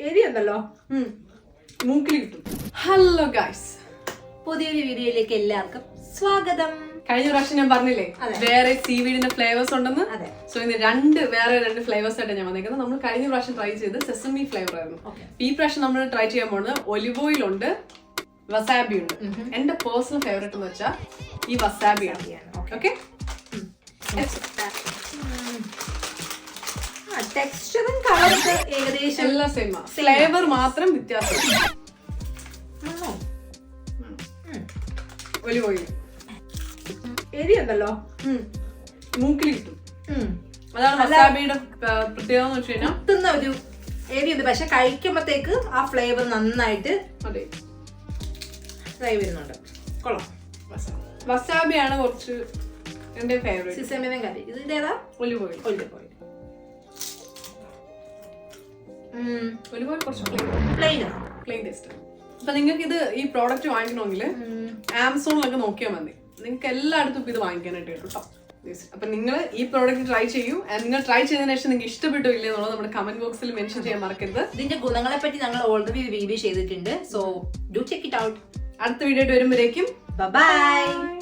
എരിയുണ്ടല്ലോ മൂക്കിൽ കിട്ടും. Hello guys, പുതിയൊരു വീഡിയോയിലേക്ക് എല്ലാവർക്കും സ്വാഗതം. കഴിഞ്ഞ പ്രാവശ്യം ഞാൻ പറഞ്ഞില്ലേ വേറെ സീവീഡിന്റെ ഫ്ലേവേഴ്സ് ഉണ്ടെന്ന്. സോ ഇന്ന് വേറെ രണ്ട് ഫ്ലേവേഴ്സ് ആയിട്ട് ഞാൻ വന്നേക്കുന്നത്. നമ്മൾ കഴിഞ്ഞ പ്രാവശ്യം ട്രൈ ചെയ്ത് സെസമി ഫ്ലേവർ ആയിരുന്നു. ഈ പ്രാവശ്യം നമ്മൾ ട്രൈ ചെയ്യാൻ പോകുന്നത് ഒലിവ് ഓയിൽ ഉണ്ട്, വസാബി ഉണ്ട്. എന്റെ പേഴ്സണൽ ഫേവറേറ്റ് എന്ന് വെച്ചാൽ ഈ വസാബി ആണ്. ഓക്കെ, ടെക്സ്ചറും കളറൊക്കെ ഏകദേശം എല്ലാം സെയിം, ഫ്ലേവർ മാത്രം വ്യത്യാസം. ഒലിവ് ഓയിൽ എരിയുണ്ടല്ലോ, മൂക്കിൽ കിട്ടും. അതാണ് വസാബിയുടെ പ്രത്യേകത എന്ന് വെച്ച് കഴിഞ്ഞാൽ കിട്ടുന്ന ഒരു എരിയുണ്ട്. പക്ഷെ കഴിക്കുമ്പോഴത്തേക്ക് ആ ഫ്ലേവർ നന്നായിട്ട് അതെ ഫ്രൈ വരുന്നുണ്ട്. കൊള്ളാം. വസാബിയാണ് കുറച്ച് എന്റെ ഫേവറേറ്റ്. സിസമിനും കറി. ഇത് ഇതേതാ? Olive oil. Olive oil. Olive oil കുറച്ച് പ്ലെയിൻ ടേസ്റ്റ്. അപ്പൊ നിങ്ങൾക്ക് ഇത് ഈ പ്രോഡക്റ്റ് വാങ്ങിക്കണമെങ്കിൽ ആമസോണിലൊക്കെ നോക്കിയാൽ മതി. നിങ്ങൾക്ക് എല്ലായിടത്തും ഇത് വാങ്ങിക്കാനായിട്ട് കിട്ടും കേട്ടോ. അപ്പൊ നിങ്ങൾ ഈ പ്രോഡക്റ്റ് ട്രൈ ചെയ്യൂ. നിങ്ങൾ ട്രൈ ചെയ്തതിനു ശേഷം നിങ്ങൾക്ക് ഇഷ്ടപ്പെട്ടോ ഇല്ലേ എന്നുള്ളത് നമ്മുടെ കമന്റ് ബോക്സിൽ മെൻഷൻ ചെയ്യാൻ മറക്കരുത്. ഇതിന്റെ ഗുണങ്ങളെ പറ്റി ഞങ്ങൾ ഓൾറെഡി വീഡിയോ ചെയ്തിട്ടുണ്ട്. So do check it out. അടുത്ത വീഡിയോ ആയിട്ട് വരുമ്പോഴേക്കും ബൈ.